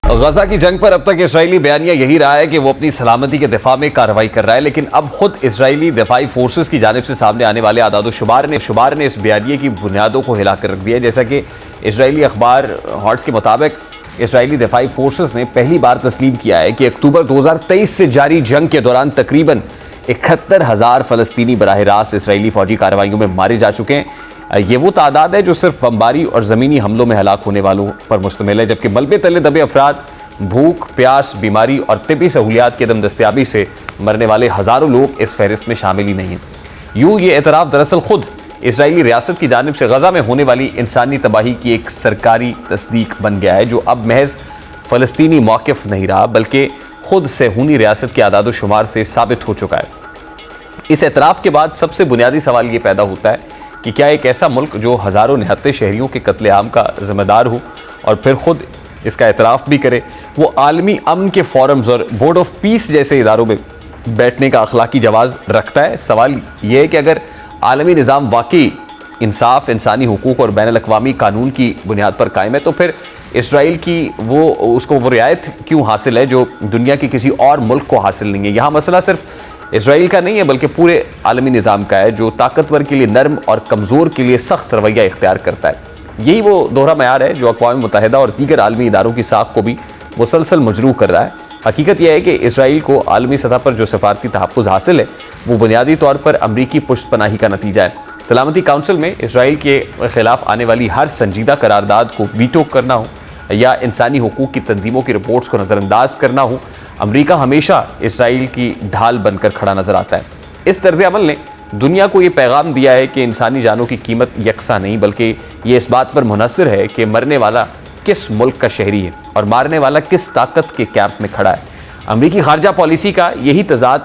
غزہ کی جنگ پر اب تک اسرائیلی بیانیہ یہی رہا ہے کہ وہ اپنی سلامتی کے دفاع میں کارروائی کر رہا ہے، لیکن اب خود اسرائیلی دفاعی فورسز کی جانب سے سامنے آنے والے اعداد و شمار نے اس بیانیے کی بنیادوں کو ہلا کر رکھ دیا ہے۔ جیسا کہ اسرائیلی اخبار ہارٹس کے مطابق اسرائیلی دفاعی فورسز نے پہلی بار تسلیم کیا ہے کہ اکتوبر 2023 سے جاری جنگ کے دوران تقریباً 71,000 فلسطینی براہ راست اسرائیلی فوجی کارروائیوں میں مارے جا چکے ہیں۔ یہ وہ تعداد ہے جو صرف بمباری اور زمینی حملوں میں ہلاک ہونے والوں پر مشتمل ہے، جبکہ ملبے تلے دبے افراد، بھوک، پیاس، بیماری اور طبی سہولیات کی عدم دستیابی سے مرنے والے ہزاروں لوگ اس فہرست میں شامل ہی نہیں ہیں۔ یہ اعتراف دراصل خود اسرائیلی ریاست کی جانب سے غزہ میں ہونے والی انسانی تباہی کی ایک سرکاری تصدیق بن گیا ہے، جو اب محض فلسطینی موقف نہیں رہا بلکہ خود صہیونی ریاست کے اعداد و شمار سے ثابت ہو چکا ہے۔ اس اعتراف کے بعد سب سے بنیادی سوال یہ پیدا ہوتا ہے کہ کیا ایک ایسا ملک جو ہزاروں نہتے شہریوں کے قتل عام کا ذمہ دار ہو اور پھر خود اس کا اعتراف بھی کرے، وہ عالمی امن کے فورمز اور بورڈ آف پیس جیسے اداروں میں بیٹھنے کا اخلاقی جواز رکھتا ہے؟ سوال یہ ہے کہ اگر عالمی نظام واقعی انصاف، انسانی حقوق اور بین الاقوامی قانون کی بنیاد پر قائم ہے تو پھر اسرائیل کی اس کو وہ رعایت کیوں حاصل ہے جو دنیا کے کسی اور ملک کو حاصل نہیں ہے؟ یہاں مسئلہ صرف اسرائیل کا نہیں ہے بلکہ پورے عالمی نظام کا ہے، جو طاقتور کے لیے نرم اور کمزور کے لیے سخت رویہ اختیار کرتا ہے۔ یہی وہ دوہرا معیار ہے جو اقوام متحدہ اور دیگر عالمی اداروں کی ساکھ کو بھی مسلسل مجروح کر رہا ہے۔ حقیقت یہ ہے کہ اسرائیل کو عالمی سطح پر جو سفارتی تحفظ حاصل ہے وہ بنیادی طور پر امریکی پشت پناہی کا نتیجہ ہے۔ سلامتی کونسل میں اسرائیل کے خلاف آنے والی ہر سنجیدہ قرارداد کو ویٹو کرنا ہو یا انسانی حقوق کی تنظیموں کی رپورٹس کو نظر انداز کرنا ہو، امریکہ ہمیشہ اسرائیل کی ڈھال بن کر کھڑا نظر آتا ہے۔ اس طرز عمل نے دنیا کو یہ پیغام دیا ہے کہ انسانی جانوں کی قیمت یکساں نہیں بلکہ یہ اس بات پر منحصر ہے کہ مرنے والا کس ملک کا شہری ہے اور مارنے والا کس طاقت کے کیمپ میں کھڑا ہے۔ امریکی خارجہ پالیسی کا یہی تضاد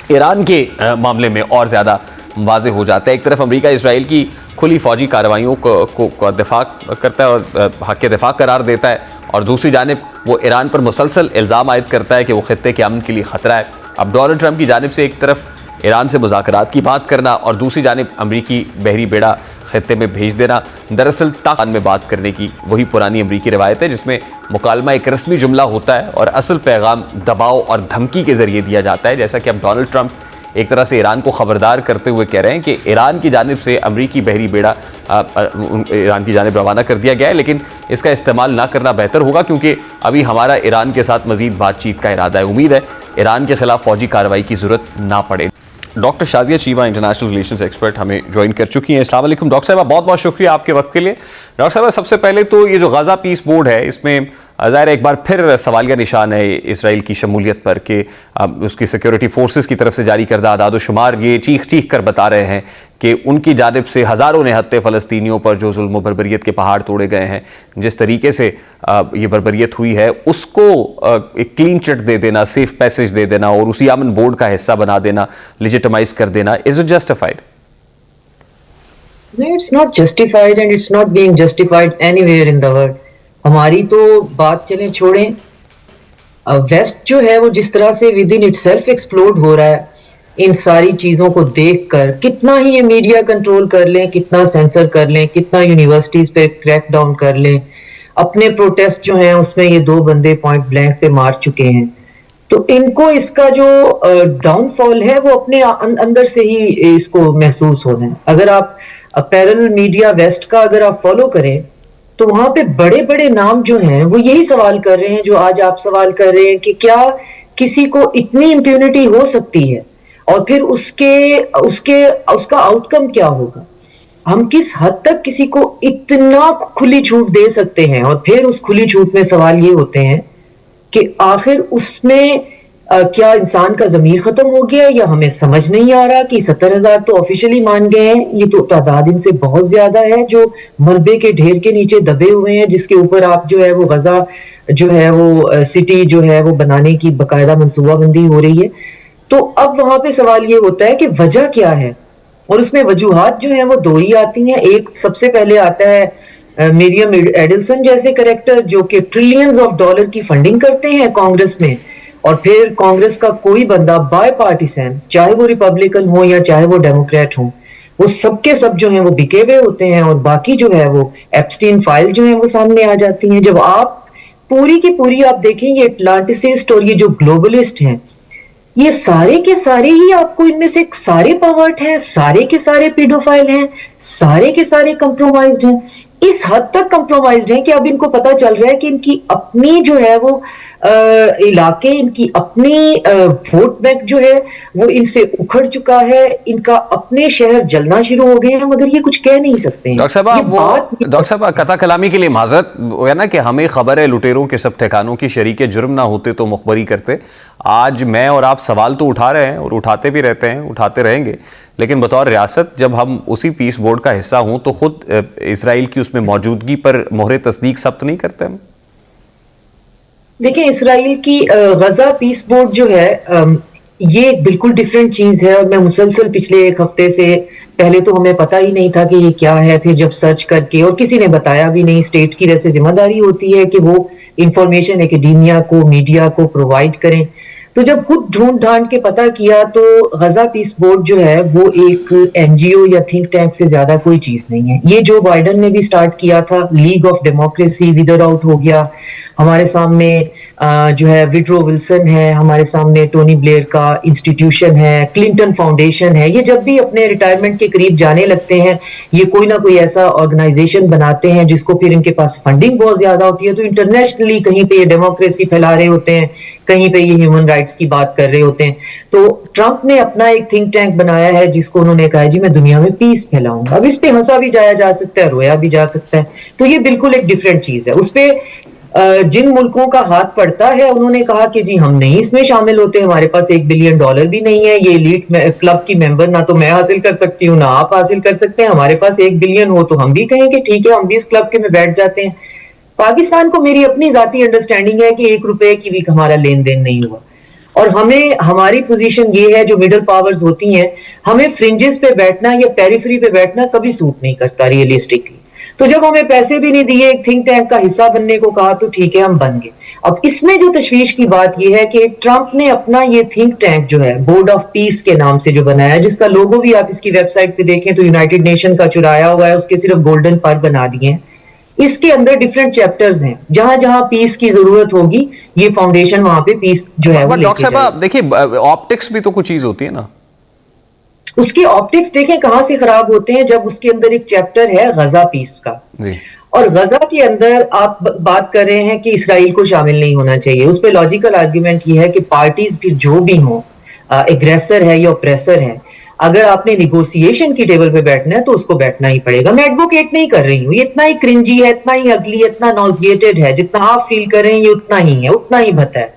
ایران کے معاملے میں اور زیادہ واضح ہو جاتا ہے۔ ایک طرف امریکہ اسرائیل کی کھلی فوجی کارروائیوں کو دفاع کرتا ہے اور حق دفاع قرار دیتا ہے، اور دوسری جانب وہ ایران پر مسلسل الزام عائد کرتا ہے کہ وہ خطے کے امن کے لیے خطرہ ہے۔ اب ڈونلڈ ٹرمپ کی جانب سے ایک طرف ایران سے مذاکرات کی بات کرنا اور دوسری جانب امریکی بحری بیڑا خطے میں بھیج دینا دراصل طاقت میں بات کرنے کی وہی پرانی امریکی روایت ہے جس میں مکالمہ ایک رسمی جملہ ہوتا ہے اور اصل پیغام دباؤ اور دھمکی کے ذریعے دیا جاتا ہے۔ جیسا کہ اب ڈونلڈ ٹرمپ ایک طرح سے ایران کو خبردار کرتے ہوئے کہہ رہے ہیں کہ ایران کی جانب سے امریکی بحری بیڑا ایران کی جانب روانہ کر دیا گیا ہے، لیکن اس کا استعمال نہ کرنا بہتر ہوگا کیونکہ ابھی ہمارا ایران کے ساتھ مزید بات چیت کا ارادہ ہے۔ امید ہے ایران کے خلاف فوجی کارروائی کی ضرورت نہ پڑے۔ Doctor Shazia Cheema international relations expert ہمیں جوائن کر چکی ہیں۔ السلام علیکم ڈاکٹر صاحبہ، بہت بہت شکریہ آپ کے وقت کے لیے۔ ڈاکٹر صاحبہ، سب سے پہلے تو یہ جو غزہ پیس بورڈ ہے اس میں ظاہر ایک بار پھر سوالیہ نشان ہے اسرائیل کی شمولیت پر کہ اس کی سیکیورٹی فورسز کی طرف سے جاری کردہ اعداد و شمار یہ چیخ کر بتا رہے ہیں کہ ان کی جانب سے ہزاروں نہتے فلسطینیوں پر جو ظلم و بربریت کے پہاڑ توڑے گئے ہیں، جس طریقے سے یہ بربریت ہوئی ہے اس کو ایک کلین چٹ دے دینا، سیف پیسج دے دینا اور اسی امن بورڈ کا حصہ بنا دینا، لیجیٹمائز کر دینا، is it justified? No, it's not justified and it's not being justified anywhere in the world. ہماری تو بات چلیں چھوڑیں، ویسٹ جو ہے وہ جس طرح سے within itself explode ہو رہا ہے ان ساری چیزوں کو دیکھ کر، کتنا ہی یہ میڈیا کنٹرول کر لیں، کتنا سینسر کر لیں، کتنا یونیورسٹیز پہ کریک ڈاؤن کر لیں، اپنے پروٹیسٹ جو ہیں اس میں یہ 2 بندے پوائنٹ بلینک پہ مار چکے ہیں، تو ان کو اس کا جو ڈاؤن فال ہے وہ اپنے اندر سے ہی اس کو محسوس ہونا ہے۔ اگر آپ پیرل میڈیا ویسٹ کا اگر آپ فالو کریں تو وہاں پہ بڑے بڑے نام جو ہیں وہ یہی سوال کر رہے ہیں جو آج آپ سوال کر رہے ہیں کہ کیا کسی کو اتنی امپیونٹی ہو سکتی ہے اور پھر اس کا آؤٹ کم کیا ہوگا؟ ہم کس حد تک کسی کو اتنا کھلی چھوٹ دے سکتے ہیں؟ اور پھر اس کھلی چھوٹ میں سوال یہ ہوتے ہیں کہ آخر اس میں کیا انسان کا ضمیر ختم ہو گیا یا ہمیں سمجھ نہیں آ رہا کہ 70,000 تو آفیشلی مان گئے ہیں، یہ تو تعداد ان سے بہت زیادہ ہے جو ملبے کے ڈھیر کے نیچے دبے ہوئے ہیں، جس کے اوپر آپ جو ہے وہ غزہ جو ہے وہ سٹی جو ہے وہ بنانے کی باقاعدہ منصوبہ بندی ہو رہی ہے۔ تو اب وہاں پہ سوال یہ ہوتا ہے کہ وجہ کیا ہے، اور اس میں وجوہات جو ہیں وہ 2 ہی آتی ہیں۔ ایک سب سے پہلے آتا ہے مریم ایڈلسن جیسے کریکٹر جو کہ ٹریلینز آف ڈالر کی فنڈنگ کرتے ہیں کانگریس میں، اور پھر کانگریس کا کوئی بندہ بائی پارٹیسن، چاہے وہ ریپبلکن ہو یا چاہے وہ ڈیموکریٹ ہوں، وہ سب کے سب جو ہیں وہ بکے ہوئے ہوتے ہیں، اور باقی جو ہے وہ ایپسٹین فائل جو ہیں وہ سامنے آ جاتی ہیں۔ جب آپ پوری کی پوری آپ دیکھیں یہ اٹلانٹسسٹ اور یہ جو گلوبلسٹ ہیں یہ سارے کے سارے ہی آپ کو ان میں سے سارے پاورٹ ہیں, سارے کے سارے پیڈوفائل ہیں, سارے کے سارے کمپرومائزڈ ہیں, اس حد تک کمپرومائزڈ ہیں کہ اب ان کو پتا چل رہا ہے کہ ان کی اپنی جو ہے وہ علاقے, ان کی اپنی ووٹ بینک جو ہے وہ ان سے اکھڑ چکا ہے, ان کا اپنے شہر جلنا شروع ہو گئے ہیں, مگر یہ کچھ کہہ نہیں سکتے ہیں. ڈاکٹر صاحب قطع کلامی کے لیے معذرت ہے نا کہ ہمیں خبر ہے لٹیروں کے سب ٹھکانوں کی شریک جرم نہ ہوتے تو مخبری کرتے. آج میں اور آپ سوال تو اٹھا رہے ہیں اور اٹھاتے بھی رہتے ہیں, اٹھاتے رہیں گے, لیکن بطور ریاست جب ہم اسی پیس بورڈ کا حصہ ہوں تو خود اسرائیل کی اس میں موجودگی پر مہر تصدیق ثبت نہیں کرتے ہم؟ دیکھیں اسرائیل کی غزہ پیس بورڈ جو ہے یہ ایک بالکل ڈیفرنٹ چیز ہے, اور میں مسلسل پچھلے ایک ہفتے سے, پہلے تو ہمیں پتہ ہی نہیں تھا کہ یہ کیا ہے, پھر جب سرچ کر کے, اور کسی نے بتایا بھی نہیں, اسٹیٹ کی ویسے ذمہ داری ہوتی ہے کہ وہ انفارمیشن اکیڈیمیا کو, میڈیا کو پرووائڈ کریں, تو جب خود ڈھونڈ ڈھانڈ کے پتہ کیا تو غزہ پیس بورڈ جو ہے وہ ایک این جی او یا تھنک ٹینک سے زیادہ کوئی چیز نہیں ہے. یہ جو بائیڈن نے بھی سٹارٹ کیا تھا, league of democracy weather out ہو گیا, ہمارے سامنے جو ہے وڈرو ولسن ہے, ہمارے سامنے ٹونی بلیئر کا انسٹیٹیوشن ہے, کلنٹن فاؤنڈیشن ہے, یہ جب بھی اپنے ریٹائرمنٹ کے قریب جانے لگتے ہیں یہ کوئی نہ کوئی ایسا آرگنائزیشن بناتے ہیں جس کو پھر ان کے پاس فنڈنگ بہت زیادہ ہوتی ہے, تو انٹرنیشنلی کہیں پہ یہ ڈیموکریسی پھیلا رہے ہوتے ہیں, کہیں پہ یہ ہیومن رائٹس کی بات کر رہے ہوتے ہیں. تو ٹرمپ نے اپنا ایک تھنک ٹینک بنایا ہے جس کو انہوں نے کہا جی میں دنیا میں پیس پھیلاؤں گا. اب اس پہ ہنسا بھی جایا جا سکتا ہے, رویا بھی جا سکتا ہے, تو یہ بالکل ایک ڈیفرنٹ چیز ہے. اس پہ جن ملکوں کا ہاتھ پڑتا ہے انہوں نے کہا کہ جی ہم نہیں اس میں شامل ہوتے, ہمارے پاس $1 بلین بھی نہیں ہے, یہ ایلیٹ کلب کی ممبر نہ تو میں حاصل کر سکتی ہوں نہ آپ حاصل کر سکتے ہیں, ہمارے پاس $1 بلین ہو تو ہم بھی کہیں کہ ٹھیک ہے ہم بھی اس کلب کے میں بیٹھ جاتے ہیں. پاکستان کو میری اپنی ذاتی انڈرسٹینڈنگ ہے کہ $1 کی بھی ہمارا لین دین نہیں ہوا, اور ہمیں ہماری پوزیشن یہ ہے جو مڈل پاورز ہوتی ہیں, ہمیں فرنجز پہ بیٹھنا یا پیریفری پہ بیٹھنا کبھی سوٹ نہیں کرتا ریئلسٹکلی. تو جب ہمیں پیسے بھی نہیں دیے, ایک تھنک ٹینک کا حصہ بننے کو کہا, تو ٹھیک ہے ہم بن گئے. اب اس میں جو تشویش کی بات یہ ہے کہ ٹرمپ نے اپنا یہ تھنک ٹینک جو ہے بورڈ آف پیس کے نام سے جو بنایا, جس کا لوگو بھی آپ اس کی ویب سائٹ پہ دیکھیں تو یونائٹڈ نیشن کا چرایا ہوا ہے, اس کے صرف گولڈن پر بنا دیے ہیں. اس کے اندر ڈیفرنٹ چیپٹرز ہیں, جہاں جہاں پیس کی ضرورت ہوگی یہ فاؤنڈیشن وہاں پہ پیس جو ہے وہ لے کے جائے. ڈاکٹر صاحب دیکھیں آپٹکس بھی تو کچھ چیز ہوتی ہے نا, اس کے آپٹکس دیکھیں کہاں سے خراب ہوتے ہیں, جب اس کے اندر ایک چیپٹر ہے غزہ پیس کا, اور غزہ کے اندر آپ بات کر رہے ہیں کہ اسرائیل کو شامل نہیں ہونا چاہیے. اس پہ لاجیکل آرگیومنٹ یہ ہے کہ پارٹیز پھر جو بھی ہوں, ایگریسر ہے یا اوپریسر ہے, اگر آپ نے نیگوسیشن کی ٹیبل پہ بیٹھنا ہے تو اس کو بیٹھنا ہی پڑے گا. میں ایڈوکیٹ نہیں کر رہی ہوں, یہ اتنا ہی کرنجی ہے, اتنا ہی اگلی, اتنا نوزیٹڈ ہے, جتنا آپ فیل کر رہے ہیں یہ اتنا ہی ہے, اتنا ہی بھتا ہے.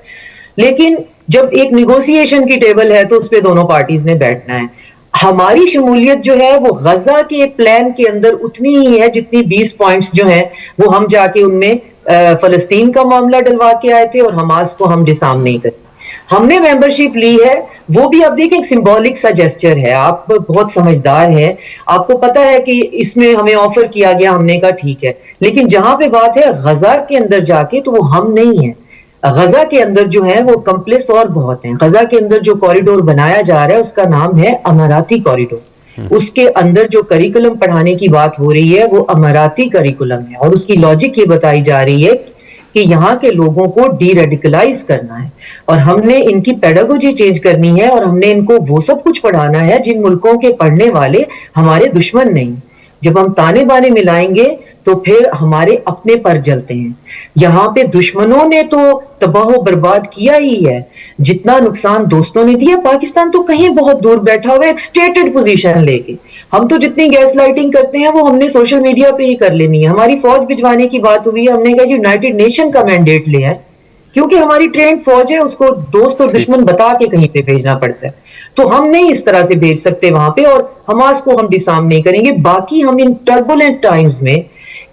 لیکن جب ایک نیگوسیشن کی ٹیبل ہے تو اس پہ دونوں پارٹیز نے بیٹھنا ہے. ہماری شمولیت جو ہے وہ غزہ کے پلان کے اندر اتنی ہی ہے جتنی 20 پوائنٹس جو ہیں وہ ہم جا کے ان میں فلسطین کا معاملہ ڈلوا کے آئے تھے, اور حماس کو ہم ڈسارم نہیں کرتے. ہم نے ممبرشپ لی ہے, وہ بھی آپ دیکھیں سمبولک سا جیسچر ہے, آپ بہت سمجھدار ہیں, آپ کو پتا ہے کہ اس میں ہمیں آفر کیا گیا, ہم نے کہا ٹھیک ہے. لیکن جہاں پہ بات ہے غزہ کے اندر جا کے تو وہ ہم نہیں ہیں. غزہ کے اندر جو ہے وہ کمپلیس اور بہت ہیں. غزہ کے اندر جو کوریڈور بنایا جا رہا ہے اس کا نام ہے اماراتی کوریڈور. اس کے اندر جو کریکولم پڑھانے کی بات ہو رہی ہے وہ اماراتی کریکولم ہے, اور اس کی لاجک یہ بتائی جا رہی ہے کہ یہاں کے لوگوں کو ڈی ریڈیکلائز کرنا ہے, اور ہم نے ان کی پیڈاگوجی چینج کرنی ہے, اور ہم نے ان کو وہ سب کچھ پڑھانا ہے جن ملکوں کے پڑھنے والے ہمارے دشمن نہیں. جب ہم تانے بانے ملائیں گے تو پھر ہمارے اپنے پر جلتے ہیں. یہاں پہ دشمنوں نے تو تباہ و برباد کیا ہی ہے, جتنا نقصان دوستوں نے دیا. پاکستان تو کہیں بہت دور بیٹھا ہوا ہے ایک اسٹیٹڈ پوزیشن لے کے. ہم تو جتنی گیس لائٹنگ کرتے ہیں وہ ہم نے سوشل میڈیا پہ ہی کر لینی ہے. ہماری فوج بھجوانے کی بات ہوئی ہے, ہم نے کہا یونائٹڈ نیشن کا مینڈیٹ لے ہے, کیونکہ ہماری ٹرینڈ فوج ہے, اس کو دوست اور دشمن بتا کے کہیں پہ بھیجنا پڑتا ہے. تو ہم نہیں اس طرح سے بھیج سکتے وہاں پہ, اور حماس کو ہم ڈسارم نہیں کریں گے. باقی ہم ان ٹربولنٹ ٹائمز میں,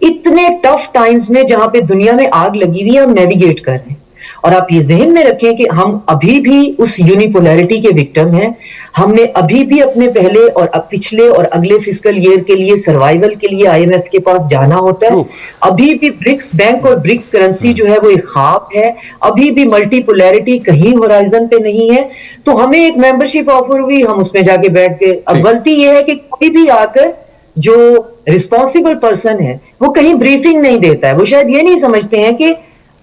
اتنے ٹف ٹائمز میں جہاں پہ دنیا میں آگ لگی ہوئی ہے, ہم نیویگیٹ کر رہے ہیں. اور آپ یہ ذہن میں رکھیں کہ ہم ابھی بھی اس یونیپولرٹی کے وکٹم ہیں. ہم نے ابھی بھی اپنے پہلے اور پچھلے اور اگلے فسکل ایئر کے لیے سروائیول کے لیے IMF کے پاس جانا ہوتا ہے. ابھی بھی برکس بینک اور برک کرنسی جو ہے وہ ایک خواب ہے. ابھی بھی ملٹی پولرٹی کہیں ہورائزن پہ نہیں ہے. تو ہمیں ایک ممبرشپ آفر ہوئی, ہم اس میں جا کے بیٹھ گئے. اب غلطی یہ ہے کہ کوئی بھی آ کر جو رسپانسبل پرسن ہے وہ کہیں بریفنگ نہیں دیتا ہے. وہ شاید یہ نہیں سمجھتے ہیں کہ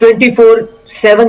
24/7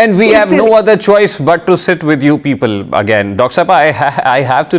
And we have no other choice but to sit with you people again. Dr. Sapa, I have to